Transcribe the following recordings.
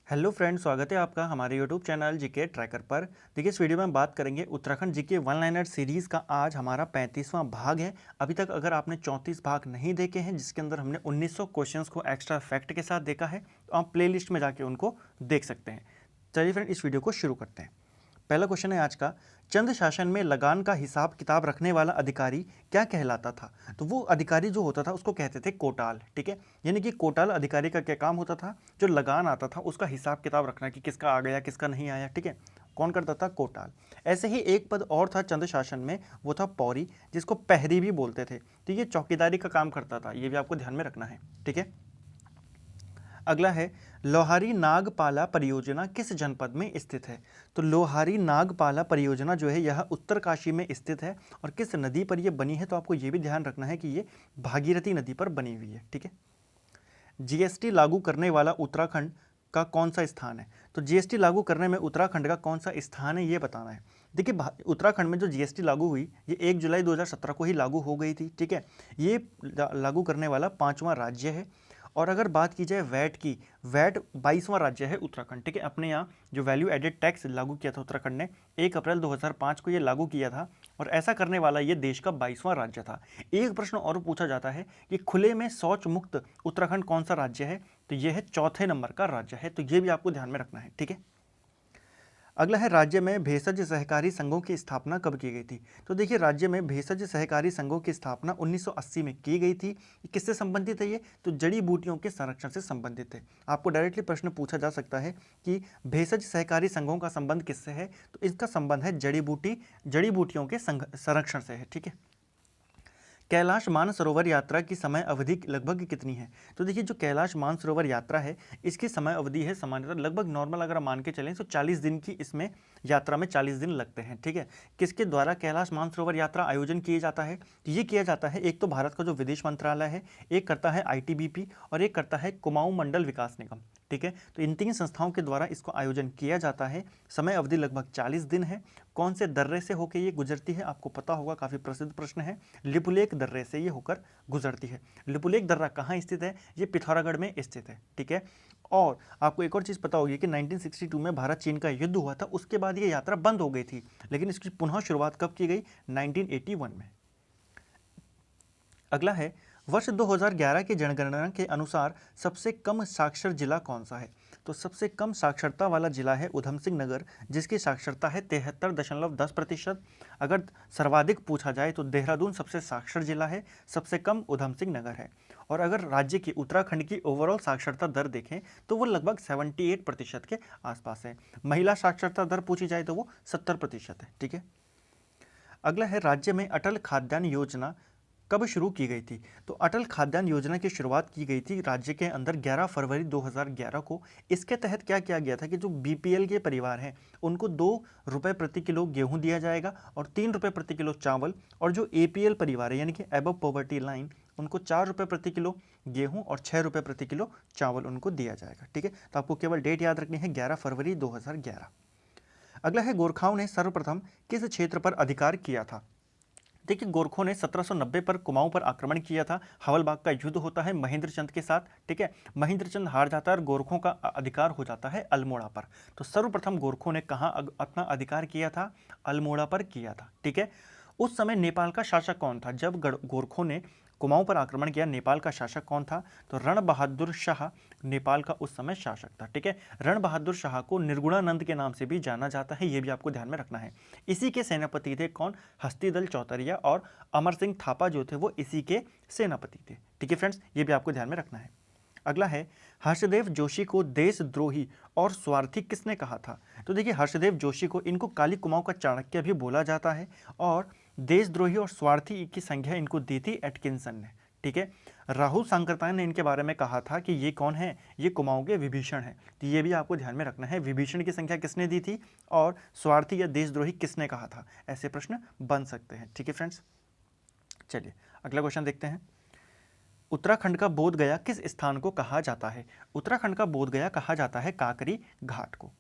Hello friend, स्वागत है आपका हमारे यूट्यूब चैनल जीके ट्रैकर पर। देखिए, इस वीडियो में हम बात करेंगे Uttarakhand GK one liner series का। आज हमारा 35वां भाग है। अभी तक अगर आपने 34 भाग नहीं देखे हैं, जिसके अंदर हमने 1900 क्वेश्चंस को एक्स्ट्रा फैक्ट के साथ देखा है, तो आप प्लेलिस्ट में जाके उनको देख सकते हैं। चलिए फ्रेंड, इस वीडियो को शुरू करते हैं। पहला क्वेश्चन है आज का, चंद शासन में लगान का हिसाब किताब रखने वाला अधिकारी क्या कहलाता था? तो वो अधिकारी जो होता था उसको कहते थे कोटाल। ठीक है, यानी कि कोटाल अधिकारी का क्या काम होता था? जो लगान आता था उसका हिसाब किताब रखना कि किसका आ गया किसका नहीं आया। ठीक है, कौन करता था? कोटाल। ऐसे ही एक पद और था चंद शासन में, वो था पौरी, जिसको पहरी भी बोलते थे। तो ये चौकीदारी का काम करता था, ये भी आपको ध्यान में रखना है। ठीक है, अगला है, लोहारी नागपाला परियोजना किस जनपद में स्थित है? तो लोहारी नागपाला परियोजना जो है यह उत्तरकाशी में स्थित है। और किस नदी पर यह बनी है? तो आपको यह भी ध्यान रखना है कि ये भागीरथी नदी पर बनी हुई है। ठीक है, जीएसटी लागू करने वाला उत्तराखंड का कौन सा स्थान है? तो जीएसटी लागू करने में उत्तराखंड का कौन सा स्थान है, ये बताना है। देखिए, उत्तराखंड में जो जीएसटी लागू हुई, ये 1 जुलाई 2017 को ही लागू हो गई थी। ठीक है, ये लागू करने वाला 5वां राज्य है। और अगर बात की जाए वैट की, वैट 22वां राज्य है उत्तराखंड। ठीक है, अपने यहाँ जो वैल्यू एडेड टैक्स लागू किया था उत्तराखंड ने, 1 अप्रैल 2005 को ये लागू किया था। और ऐसा करने वाला ये देश का 22वां राज्य था। एक प्रश्न और पूछा जाता है कि खुले में शौच मुक्त उत्तराखंड कौन सा राज्य है? तो ये है चौथे नंबर का राज्य है। तो ये भी आपको ध्यान में रखना है। ठीक है, अगला है, राज्य में भेषज सहकारी संघों की स्थापना कब की गई थी? तो देखिए, राज्य में भेषज सहकारी संघों की स्थापना 1980 में की गई थी। किससे संबंधित है ये? तो जड़ी बूटियों के संरक्षण से संबंधित है। आपको डायरेक्टली प्रश्न पूछा जा सकता है कि भेषज सहकारी संघों का संबंध किससे है? तो इसका संबंध है जड़ी बूटियों के संरक्षण से है। ठीक है, कैलाश मानसरोवर यात्रा की समय अवधि लगभग कितनी है? तो देखिए, जो कैलाश मानसरोवर यात्रा है, इसकी समय अवधि है सामान्यतः लगभग नॉर्मल अगर मान के चलें तो 40 दिन की इसमें यात्रा में 40 दिन लगते हैं। ठीक है, किसके द्वारा कैलाश मानसरोवर यात्रा आयोजन किया जाता है? तो ये किया जाता है, एक तो भारत का जो विदेश मंत्रालय है, एक करता है आईटीबीपी, और एक करता है कुमाऊं मंडल विकास निगम। ठीक है, तो इन 3 संस्थाओं के द्वारा इसको आयोजन किया जाता है। समय अवधि लगभग 40 दिन है। कौन से दर्रे से होकर ये गुजरती है? आपको पता होगा, काफ़ी प्रसिद्ध प्रश्न है। लिपुलेख दर्रे से ये होकर गुजरती है। लिपुलेख दर्रा कहाँ स्थित है? ये पिथौरागढ़ में स्थित है। ठीक है, और आपको एक और चीज़ पता होगी कि 1962 में भारत चीन का युद्ध हुआ था, उसके बाद ये यात्रा बंद हो गई थी। लेकिन इसकी पुनः शुरुआत कब की गई? 1981 में। अगला है, वर्ष 2011 की जनगणना के अनुसार सबसे कम साक्षर जिला कौन सा है? तो सबसे कम साक्षरता वाला जिला है उधम सिंह नगर, जिसकी साक्षरता है 73.10%। अगर सर्वाधिक पूछा जाए तो देहरादून सबसे साक्षर जिला है, सबसे कम उधम सिंह नगर है। और अगर राज्य की, उत्तराखंड की ओवरऑल साक्षरता दर देखें तो वो लगभग 78% के आसपास है। महिला साक्षरता दर पूछी जाए तो वो 70% है। ठीक है, अगला है, राज्य में अटल खाद्यान्न योजना कब शुरू की गई थी? तो अटल खाद्यान्न योजना की शुरुआत की गई थी राज्य के अंदर 11 फरवरी 2011 को। इसके तहत क्या किया गया था कि जो बीपीएल के परिवार हैं उनको 2 रुपये प्रति किलो गेहूं दिया जाएगा और 3 रुपये प्रति किलो चावल, और जो एपीएल परिवार है यानी कि एबव पॉवर्टी लाइन, उनको 4 रुपये प्रति किलो गेहूं और 6 रुपये प्रति किलो चावल उनको दिया जाएगा। ठीक है, तो आपको केवल डेट याद रखनी है, 11 फरवरी 2011। अगला है, गोरखाओं ने सर्वप्रथम किस क्षेत्र पर अधिकार किया था? देखिए, गोरखों ने 1790 पर कुमाऊं पर आक्रमण किया था। हवलबाग का युद्ध होता है महेंद्र चंद के साथ। ठीक है, महेंद्र चंद हार जाता है और गोरखों का अधिकार हो जाता है अल्मोड़ा पर। तो सर्वप्रथम गोरखों ने कहाँ अपना अधिकार किया था? अल्मोड़ा पर किया था। ठीक है, उस समय नेपाल का शासक कौन था? जब गोरखों ने कुमाऊं पर आक्रमण किया, नेपाल का शासक कौन था? तो रण बहादुर शाह नेपाल का उस समय शासक था। ठीक है, रण बहादुर शाह को निर्गुणानंद के नाम से भी जाना जाता है, ये भी आपको ध्यान में रखना है। इसी के सेनापति थे कौन? हस्तिदल चौतरिया, और अमर सिंह थापा जो थे वो इसी के सेनापति थे। ठीक है फ्रेंड्स, ये भी आपको ध्यान में रखना है। अगला है, हर्षदेव जोशी को देशद्रोही और स्वार्थी किसने कहा था? तो देखिए, हर्षदेव जोशी को, इनको काली कुमाऊं का चाणक्य भी बोला जाता है, और देशद्रोही और स्वार्थी की संज्ञा इनको दी थी एटकिंसन ने। ठीक है, राहुल सांकृत्यायन ने इनके बारे में कहा था कि ये कौन है? ये कुमाऊं के विभीषण है। तो ये भी आपको ध्यान में रखना है, विभीषण की संख्या किसने दी थी और स्वार्थी या देशद्रोही किसने कहा था, ऐसे प्रश्न बन सकते हैं। ठीक है फ्रेंड्स, चलिए अगला क्वेश्चन देखते हैं। उत्तराखंड का बोध गया किस स्थान को कहा जाता है? उत्तराखंड का बोध गया कहा जाता है काकरी घाट को।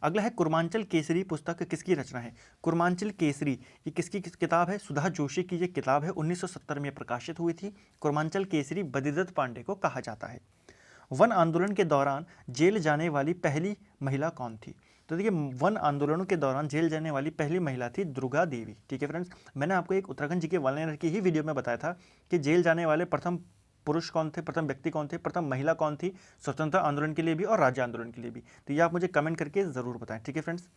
अगला है, कुर्मांचल केसरी पुस्तक किसकी रचना है? कुर्मांचल केसरी ये किसकी किताब है? सुधा जोशी की ये किताब है, 1970 में प्रकाशित हुई थी। कुर्मांचल केसरी बद्रीदत्त पांडे को कहा जाता है। वन आंदोलन के दौरान जेल जाने वाली पहली महिला कौन थी? तो देखिए, वन आंदोलनों के दौरान जेल जाने वाली पहली महिला थी दुर्गा देवी। ठीक है फ्रेंड्स, मैंने आपको एक उत्तराखंड जी के वन लाइनर की ही वीडियो में बताया था कि जेल जाने वाले प्रथम पुरुष कौन थे, प्रथम व्यक्ति कौन थे, प्रथम महिला कौन थी, स्वतंत्रता आंदोलन के लिए भी और राज्य आंदोलन के लिए भी। तो ये आप मुझे कमेंट करके ज़रूर बताएं। ठीक है फ्रेंड्स,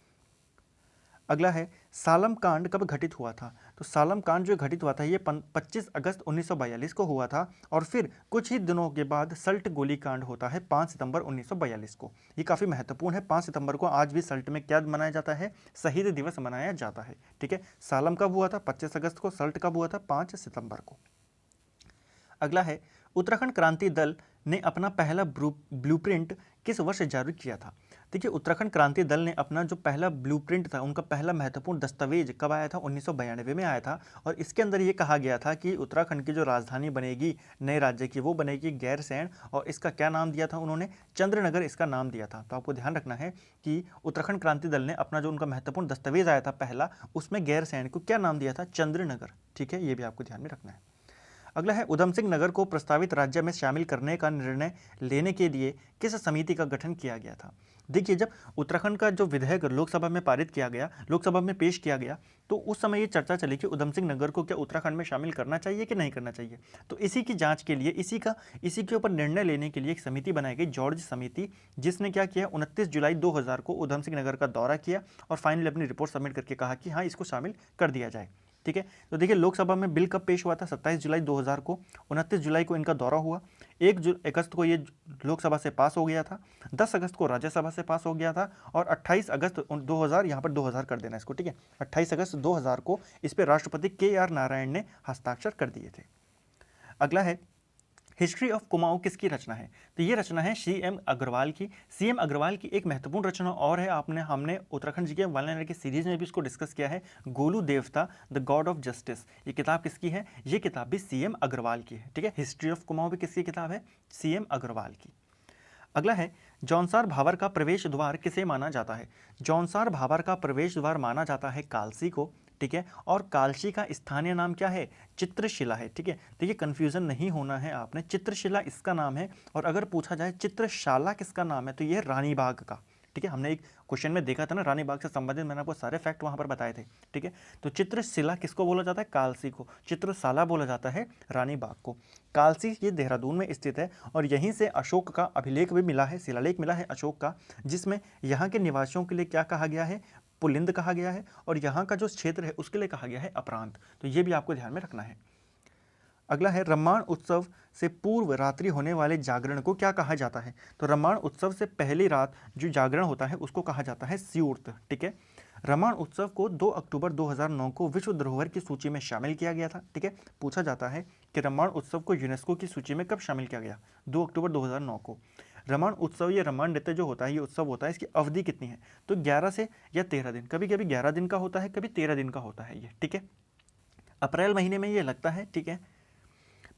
अगला है सालम कांड कब घटित हुआ था? तो सालम कांड जो घटित हुआ था ये 25 अगस्त 1942 को हुआ था और फिर कुछ ही दिनों के बाद सल्ट गोली कांड होता है 5 सितंबर 1942 को। ये काफ़ी महत्वपूर्ण है। 5 सितंबर को आज भी सल्ट में क्या मनाया जाता है? शहीद दिवस मनाया जाता है। ठीक है, सालम कब हुआ था? 25 अगस्त को। सल्ट कब हुआ था? 5 सितंबर को। अगला है उत्तराखंड क्रांति दल ने अपना पहला ब्लूप्रिंट किस वर्ष जारी किया था? देखिए, उत्तराखंड क्रांति दल ने अपना जो पहला ब्लूप्रिंट था, उनका पहला महत्वपूर्ण दस्तावेज कब आया था? 1992 में आया था और इसके अंदर ये कहा गया था कि उत्तराखंड की जो राजधानी बनेगी नए राज्य की, वो बनेगी गैरसैंण, और इसका क्या नाम दिया था उन्होंने? चंद्रनगर इसका नाम दिया था। तो आपको ध्यान रखना है कि उत्तराखंड क्रांति दल ने अपना जो उनका महत्वपूर्ण दस्तावेज आया था पहला, उसमें गैरसैंण को क्या नाम दिया था? चंद्रनगर। ठीक है, ये भी आपको ध्यान में रखना है। अगला है उधम सिंह नगर को प्रस्तावित राज्य में शामिल करने का निर्णय लेने के लिए किस समिति का गठन किया गया था? देखिए, जब उत्तराखंड का जो विधेयक लोकसभा में पारित किया गया, लोकसभा में पेश किया गया, तो उस समय ये चर्चा चली कि उधम सिंह नगर को क्या उत्तराखंड में शामिल करना चाहिए कि नहीं करना चाहिए। तो इसी की जांच के लिए, इसी के ऊपर निर्णय लेने के लिए एक समिति बनाई गई, जॉर्ज समिति, जिसने क्या किया? 29 जुलाई 2000 को उधम सिंह नगर का दौरा किया और फाइनली अपनी रिपोर्ट सबमिट करके कहा कि हाँ, इसको शामिल कर दिया जाए। ठीक है, तो देखिए, लोकसभा में बिल कब पेश हुआ था? 27 जुलाई 2000 को। 29 जुलाई को इनका दौरा हुआ। 1 अगस्त को ये लोकसभा से पास हो गया था। 10 अगस्त को राज्यसभा से पास हो गया था और 28 अगस्त 2000, यहाँ पर 2000 कर देना इसको। ठीक है, 28 अगस्त 2000 को इस पर राष्ट्रपति KR नारायण ने हस्ताक्षर कर दिए थे। अगला है हिस्ट्री ऑफ कुमाऊं किसकी रचना है? तो ये रचना है CM अग्रवाल की। CM अग्रवाल की एक महत्वपूर्ण रचना और है, हमने उत्तराखंड जी के वन लाइनर की सीरीज में भी इसको डिस्कस किया है, गोलू देवता द गॉड ऑफ जस्टिस। ये किताब किसकी है? ये किताब भी CM अग्रवाल की है। ठीक है, हिस्ट्री ऑफ कुमाऊं भी किसकी किताब है? CM अग्रवाल की। अगला है जौनसार भाबर का प्रवेश द्वार किसे माना जाता है? जौनसार भाबर का प्रवेश द्वार माना जाता है कालसी को। ठीक है, और कालसी का स्थानीय नाम क्या है? चित्रशिला है। ठीक है, देखिए कंफ्यूजन नहीं होना है आपने, चित्रशिला इसका नाम है और अगर पूछा जाए चित्रशाला किसका नाम है, तो ये रानी बाग का। ठीक है, हमने एक क्वेश्चन में देखा था ना, रानी बाग से संबंधित मैंने आपको सारे फैक्ट वहां पर बताए थे। ठीक है, तो चित्रशिला किसको बोला जाता है? कालसी को। चित्रशाला बोला जाता है रानी बाग को। कालसी ये देहरादून में स्थित है और यहीं से अशोक का अभिलेख भी मिला है, शिलालेख मिला है अशोक का, जिसमें यहाँ के निवासियों के लिए क्या कहा गया है? पुलिंद कहा गया है और यहाँ का जो क्षेत्र है उसके लिए कहा गया है अपरांत। तो ये भी आपको ध्यान में रखना है। अगला है रम्माण उत्सव से पूर्व रात्रि होने वाले जागरण को क्या कहा जाता है? तो रम्माण उत्सव से पहली रात जो जागरण होता है उसको कहा जाता है स्यूर्त। ठीक है, रम्माण उत्सव को 2 अक्टूबर 2009 को विश्व धरोहर की सूची में शामिल किया गया था। ठीक है, पूछा जाता है कि रम्माण उत्सव को यूनेस्को की सूची में कब शामिल किया गया? 2 अक्टूबर 2009 को। रम्माण उत्सव, ये रम्माण नृत्य जो होता है, ये उत्सव होता है, इसकी अवधि कितनी है? तो 11 से या 13 दिन, कभी कभी 11 दिन का होता है, कभी 13 दिन का होता है ये। ठीक है, अप्रैल महीने में ये लगता है। ठीक है,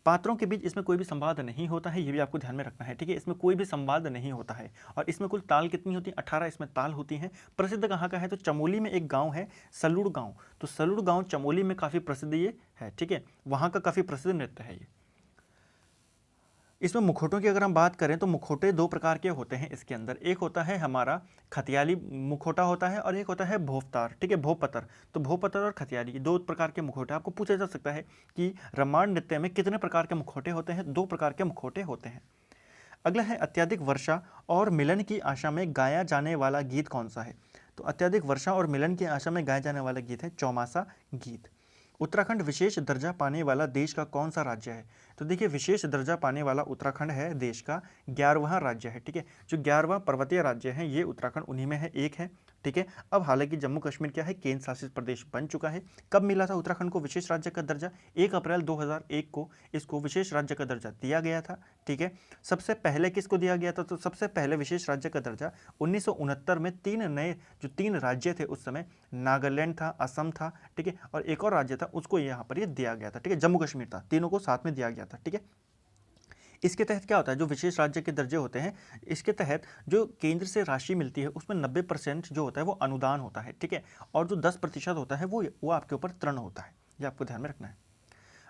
पात्रों के बीच इसमें कोई भी संवाद नहीं होता है, ये भी आपको ध्यान में रखना है। ठीक है, इसमें कोई भी संवाद नहीं होता है और इसमें कुल ताल कितनी होती है? 18 इसमें ताल होती हैं। प्रसिद्ध कहाँ का है? तो चमोली में एक गांव है सलुड़ गांव, तो सलुड़ गांव चमोली में काफ़ी प्रसिद्ध ये है। ठीक है, वहाँ का काफ़ी प्रसिद्ध नृत्य है ये। इसमें मुखौटों की अगर हम बात करें तो मुखौटे 2 प्रकार के होते हैं इसके अंदर। एक होता है हमारा खतियाली मुखौटा होता है और एक होता है भोवतार। ठीक है, भोवपतर। तो भोवपतर और खतियाली 2 प्रकार के मुखौटे। आपको पूछा जा सकता है कि रम्माण नृत्य में कितने प्रकार के मुखौटे होते हैं? 2 प्रकार के मुखौटे होते हैं। अगला है अत्यधिक वर्षा और मिलन की आशा में गाया जाने वाला गीत कौन सा है? तो अत्यधिक वर्षा और मिलन की आशा में गाया जाने वाला गीत है चौमासा गीत। उत्तराखंड विशेष दर्जा पाने वाला देश का कौन सा राज्य है? तो देखिए, विशेष दर्जा पाने वाला उत्तराखंड है देश का 11वां राज्य है। ठीक है, जो 11वां पर्वतीय राज्य है ये उत्तराखंड उन्हीं में है, एक है। ठीक है, अब हालांकि जम्मू कश्मीर क्या है? केंद्र शासित प्रदेश बन चुका है। कब मिला था उत्तराखंड को विशेष राज्य का दर्जा? 1 अप्रैल 2001 को इसको विशेष राज्य का दर्जा दिया गया था। ठीक है, सबसे पहले किसको दिया गया था? तो सबसे पहले विशेष राज्य का दर्जा 1969 में 3 राज्य थे उस समय, नागालैंड था, असम था, ठीक है, और एक और राज्य था, उसको यहाँ पर ये दिया गया था। ठीक है, जम्मू कश्मीर था, तीनों को साथ में दिया गया था। ठीक है, इसके तहत क्या होता है? जो विशेष राज्य के दर्जे होते हैं, इसके तहत जो केंद्र से राशि मिलती है उसमें 90% जो होता है वो अनुदान होता है। ठीक है, और जो 10% होता है वो आपके ऊपर ऋण होता है। ये आपको ध्यान में रखना है।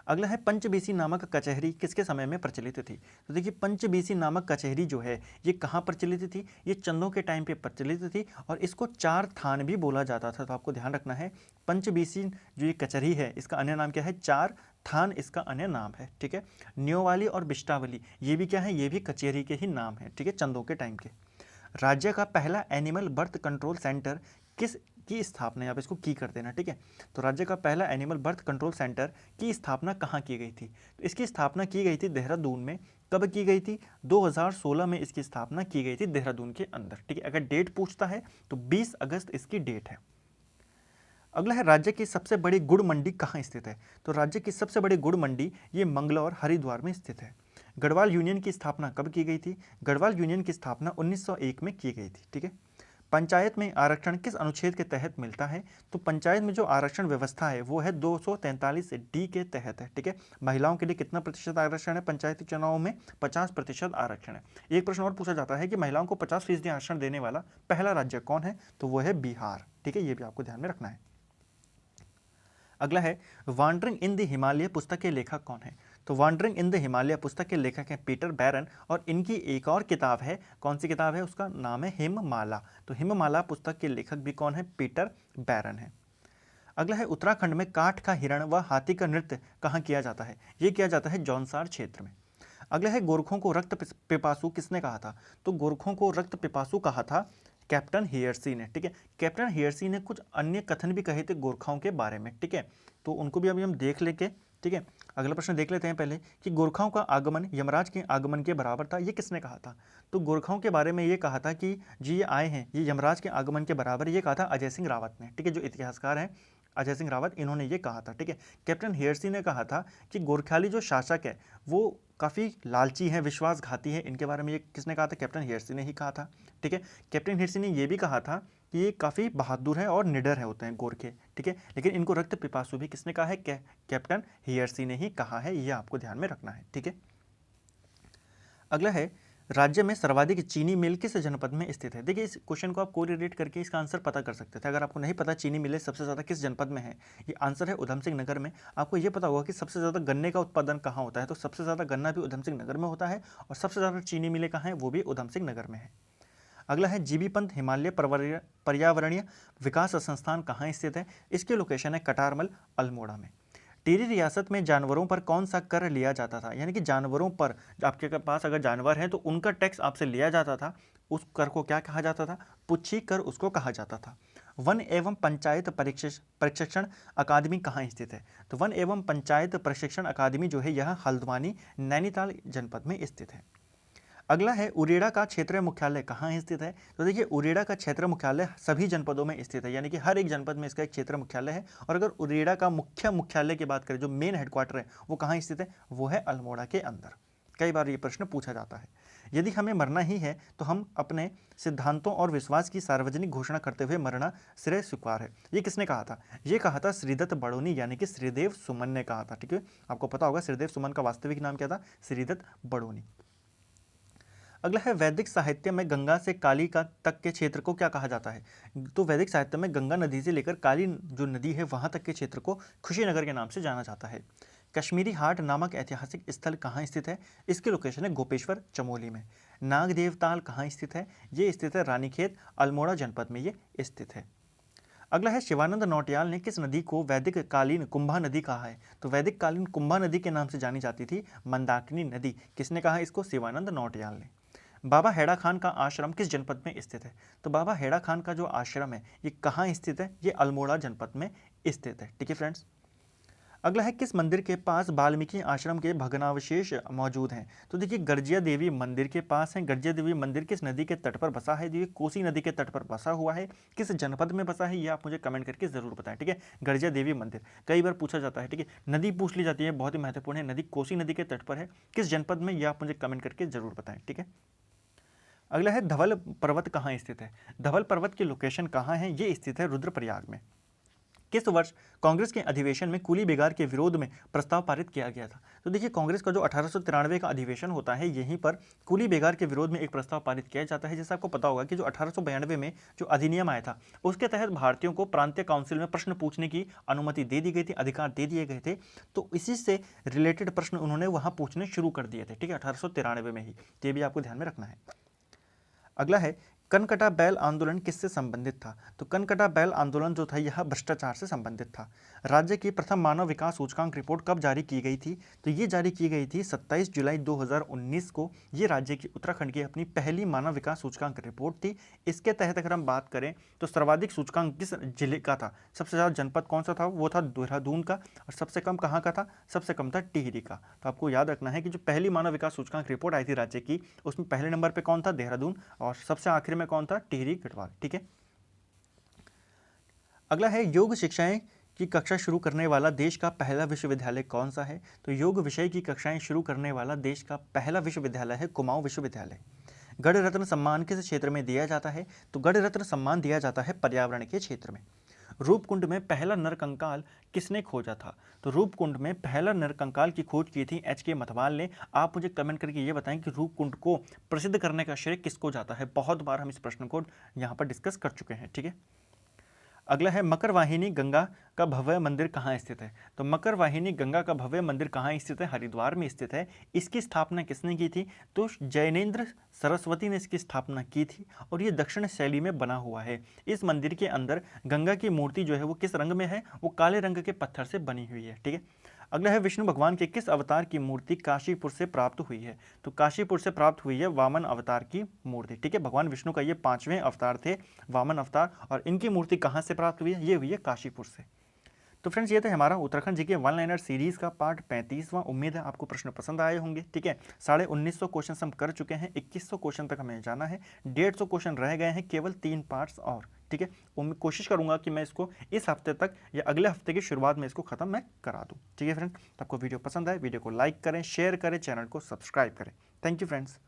अगला है पंचबीसी नामक कचहरी किसके समय में प्रचलित थी। तो देखिए पंचबीसी नामक कचहरी जो है ये कहाँ प्रचलित थी, ये चंदों के टाइम पे प्रचलित थी और इसको चार थान भी बोला जाता था। तो आपको ध्यान रखना है पंचबीसी जो ये कचहरी है इसका अन्य नाम क्या है, चार थान इसका अन्य नाम है। ठीक है, न्योवाली और बिष्टावली ये भी क्या है, ये भी कचहरी के ही नाम है। ठीक है, चंदों के टाइम के। राज्य का पहला एनिमल बर्थ कंट्रोल सेंटर किस की स्थापना, आप इसको की कर देना। ठीक है, तो राज्य का पहला एनिमल बर्थ कंट्रोल सेंटर की स्थापना कहाँ की गई थी, तो इसकी स्थापना की गई थी देहरादून में। कब की गई थी, 2016 में इसकी स्थापना की गई थी देहरादून के अंदर। ठीक है, अगर डेट पूछता है तो 20 अगस्त इसकी डेट है। अगला है राज्य की सबसे बड़ी गुड़ मंडी कहाँ स्थित है, तो राज्य की सबसे बड़ी गुड़ मंडी ये मंगलौर हरिद्वार में स्थित है। गढ़वाल यूनियन की स्थापना कब की गई थी, गढ़वाल यूनियन की स्थापना 1901 में की गई थी। ठीक है, पंचायत में आरक्षण किस अनुच्छेद के तहत मिलता है, तो पंचायत में जो आरक्षण व्यवस्था है वो है 243 डी के तहत है। ठीक है, महिलाओं के लिए कितना प्रतिशत आरक्षण है पंचायती चुनाव में, 50% आरक्षण है। एक प्रश्न और पूछा जाता है कि महिलाओं को 50% आरक्षण देने वाला पहला राज्य कौन है, तो वो है बिहार। ठीक है, ये भी आपको ध्यान में रखना है। अगला है वांडरिंग इन द हिमालय पुस्तक के लेखक कौन है, तो वांडरिंग इन द हिमालय पुस्तक के लेखक हैं पीटर बैरन और इनकी एक और किताब है, कौन सी किताब है, उसका नाम है हिममाला। तो हिममाला पुस्तक के लेखक भी कौन है, पीटर बैरन है। अगला है उत्तराखंड में काठ का हिरण व हाथी का नृत्य कहाँ किया जाता है, ये किया जाता है जौनसार क्षेत्र में। अगला है गोरखों को रक्त पिपासु किसने कहा था, तो गोरखों को रक्त पिपासु कहा था कैप्टन हियर्सी ने। ठीक है, कैप्टन हियर्सी ने कुछ अन्य कथन भी कहे थे गोरखाओं के बारे में। ठीक है, तो उनको भी अभी हम देख लेंगे। ठीक है, अगला प्रश्न देख लेते हैं पहले कि गोरखाओं का आगमन यमराज के आगमन के बराबर था, ये किसने कहा था, तो गोरखाओं के बारे में ये कहा था कि जी ये आए हैं ये यमराज के आगमन के बराबर, ये कहा था अजय सिंह रावत ने। ठीक है, जो इतिहासकार हैं अजय सिंह रावत, इन्होंने ये कहा था। ठीक है, कैप्टन हेयरसी ने कहा था कि गोरख्याली जो शासक है वो काफ़ी लालची है, विश्वासघाती है, इनके बारे में ये किसने कहा था, कैप्टन हेयरसी ने ही कहा था। ठीक है, कैप्टन हेयरसी ने ये भी कहा था कि ये काफ़ी बहादुर है और निडर है होते हैं गोरखे। ठीक है, लेकिन इनको रक्त पिपासु भी किसने कहा है, कैप्टन हेयरसी ने ही कहा है, ये आपको ध्यान में रखना है। ठीक है, अगला है राज्य में सर्वाधिक चीनी मिल किस जनपद में स्थित है। देखिए इस क्वेश्चन को आप कोरिलेट करके इसका आंसर पता कर सकते थे। अगर आपको नहीं पता चीनी मिलें सबसे ज़्यादा किस जनपद में है, ये आंसर है उधम सिंह नगर में। आपको ये पता होगा कि सबसे ज़्यादा गन्ने का उत्पादन कहाँ होता है, तो सबसे ज़्यादा गन्ना भी उधम सिंह नगर में होता है और सबसे ज़्यादा चीनी मिलें कहाँ हैं, वो भी उधम सिंह नगर में है। अगला है जीबी पंत हिमालय पर्यावरणीय विकास संस्थान कहाँ स्थित है, इसकी लोकेशन है कटारमल अल्मोड़ा में। टिहरी रियासत में जानवरों पर कौन सा कर लिया जाता था, यानी कि जानवरों पर आपके पास अगर जानवर हैं तो उनका टैक्स आपसे लिया जाता था, उस कर को क्या कहा जाता था, पुच्छी कर उसको कहा जाता था। वन एवं पंचायत प्रशिक्षण अकादमी कहाँ स्थित है, तो वन एवं पंचायत प्रशिक्षण अकादमी जो है यह हल्द्वानी नैनीताल जनपद में स्थित है। अगला है उरेडा का क्षेत्रीय मुख्यालय कहाँ स्थित है, तो देखिए उरेडा का क्षेत्र मुख्यालय सभी जनपदों में स्थित है, यानी कि हर एक जनपद में इसका एक क्षेत्र मुख्यालय है। और अगर उरेडा का मुख्यालय की बात करें, जो मेन हेडक्वार्टर है वो कहाँ स्थित है, वो है अल्मोड़ा के अंदर। कई बार ये प्रश्न पूछा जाता है। यदि हमें मरना ही है तो हम अपने सिद्धांतों और विश्वास की सार्वजनिक घोषणा करते हुए मरना श्रेय स्वीकार है, ये किसने कहा था, ये कहा था श्रीदत्त बड़ोनी यानी कि श्रीदेव सुमन ने कहा था। ठीक है, आपको पता होगा श्रीदेव सुमन का वास्तविक नाम क्या था, श्रीदत्त बड़ोनी। अगला है वैदिक साहित्य में गंगा से काली का तक के क्षेत्र को क्या कहा जाता है, तो वैदिक साहित्य में गंगा नदी से लेकर काली जो नदी है वहाँ तक के क्षेत्र को खुशीनगर के नाम से जाना जाता है। कश्मीरी हाट नामक ऐतिहासिक स्थल कहाँ स्थित है, इसकी लोकेशन है गोपेश्वर चमोली में। नाग देवताल कहाँ स्थित है, ये स्थित है रानीखेत अल्मोड़ा जनपद में ये स्थित है। अगला है शिवानंद नौटियाल ने किस नदी को वैदिक कालीन कुंभा नदी कहा है, तो वैदिक कालीन कुंभा नदी के नाम से जानी जाती थी मंदाकिनी नदी, किसने कहा इसको, शिवानंद नौटियाल ने। बाबा हेड़ा खान का आश्रम किस जनपद में स्थित है, तो बाबा हेड़ा खान का जो आश्रम है ये कहाँ स्थित है, ये अल्मोड़ा जनपद में स्थित है। ठीक है फ्रेंड्स, अगला है किस मंदिर के पास वाल्मीकि आश्रम के भग्नावशेष मौजूद हैं, तो देखिए गर्जिया देवी मंदिर के पास है। गर्जिया देवी मंदिर किस नदी के तट पर बसा है, ये कोसी नदी के तट पर बसा हुआ है। किस जनपद में बसा है ये आप मुझे कमेंट करके जरूर बताएं। ठीक है, गर्जिया देवी मंदिर कई बार पूछा जाता है। ठीक है, नदी पूछ ली जाती है, बहुत ही महत्वपूर्ण है, नदी कोसी नदी के तट पर है, किस जनपद में ये आप मुझे कमेंट करके जरूर बताएं। ठीक है, अगला है धवल पर्वत कहाँ स्थित है, धवल पर्वत की लोकेशन कहाँ है, ये स्थित है रुद्रप्रयाग में। किस वर्ष कांग्रेस के अधिवेशन में कूली बेगार के विरोध में प्रस्ताव पारित किया गया था? तो देखिए कांग्रेस का जो 1893 का अधिवेशन होता है यहीं पर कूली बेगार के विरोध में एक प्रस्ताव पारित किया जाता है। जैसे आपको पता होगा कि जो 1892 में जो अधिनियम आया था उसके तहत भारतीयों को प्रांतीय काउंसिल में प्रश्न पूछने की अनुमति दे दी गई थी, अधिकार दे दिए गए थे। तो इसी से रिलेटेड प्रश्न उन्होंने वहां पूछने शुरू कर दिए थे, ठीक है, 1893 में ही। ये भी आपको ध्यान में रखना है। अगला है कनकटा बैल आंदोलन किससे संबंधित था? तो कनकटा बैल आंदोलन जो था यह भ्रष्टाचार से संबंधित था। राज्य की प्रथम मानव विकास सूचकांक रिपोर्ट कब जारी की गई थी? तो ये जारी की गई थी 27 जुलाई 2019 को। ये राज्य की उत्तराखंड की अपनी पहली मानव विकास सूचकांक रिपोर्ट थी। इसके तहत अगर हम बात करें तो सर्वाधिक सूचकांक किस जिले का था? सबसे ज़्यादा जनपद कौन सा था? वो था देहरादून का। और सबसे कम कहाँ का था? सबसे कम था टिहरी का। तो आपको याद रखना है कि जो पहली मानव विकास सूचकांक रिपोर्ट आई थी राज्य की, उसमें पहले नंबर पर कौन था? देहरादून। और सबसे आखिर में कौन था? टिहरी गढ़वाल, ठीक है। अगला है योग शिक्षाएं की कक्षा शुरू करने वाला देश का पहला विश्वविद्यालय कौन सा है? तो योग विषय की कक्षाएं शुरू करने वाला देश का पहला विश्वविद्यालय है कुमाऊं विश्वविद्यालय। गढ़ रत्न सम्मान किस क्षेत्र में दिया जाता है? तो गढ़ रत्न सम्मान दिया जाता है पर्यावरण के क्षेत्र में। रूपकुंड में पहला नरकंकाल किसने खोजा था? तो रूपकुंड में पहला नरकंकाल की खोज की थी एच के मथवाल ने। आप मुझे कमेंट करके ये बताएं कि रूपकुंड को प्रसिद्ध करने का श्रेय किसको जाता है? बहुत बार हम इस प्रश्न को यहाँ पर डिस्कस कर चुके हैं, ठीक है। अगला है मकर वाहिनी गंगा का भव्य मंदिर कहाँ स्थित है? तो मकर वाहिनी गंगा का भव्य मंदिर कहाँ स्थित है? हरिद्वार में स्थित है। इसकी स्थापना किसने की थी? तो जैनेन्द्र सरस्वती ने इसकी स्थापना की थी और ये दक्षिण शैली में बना हुआ है। इस मंदिर के अंदर गंगा की मूर्ति जो है वो किस रंग में है? वो काले रंग के पत्थर से बनी हुई है, ठीक है। अगला है विष्णु भगवान के किस अवतार की मूर्ति काशीपुर से प्राप्त हुई है? तो काशीपुर से प्राप्त हुई है वामन अवतार की मूर्ति, ठीक है। भगवान विष्णु का ये 5वें अवतार थे, वामन अवतार, और इनकी मूर्ति कहाँ से प्राप्त हुई है? ये हुई है काशीपुर से। तो फ्रेंड्स ये थे हमारा Uttarakhand GK one liner series का पार्ट 35वां। उम्मीद है आपको प्रश्न पसंद आए होंगे, ठीक है। 1950 क्वेश्चन हम कर चुके हैं, 2100 क्वेश्चन तक हमें जाना है, 150 क्वेश्चन रह गए हैं, केवल 3 पार्ट्स और, ठीक है। कोशिश करूंगा कि मैं इसको इस हफ्ते तक या अगले हफ्ते की शुरुआत में इसको खत्म मैं करा दूं, ठीक है फ्रेंड। तो आपको वीडियो पसंद आए, वीडियो को लाइक करें, शेयर करें, चैनल को सब्सक्राइब करें। Thank you friends.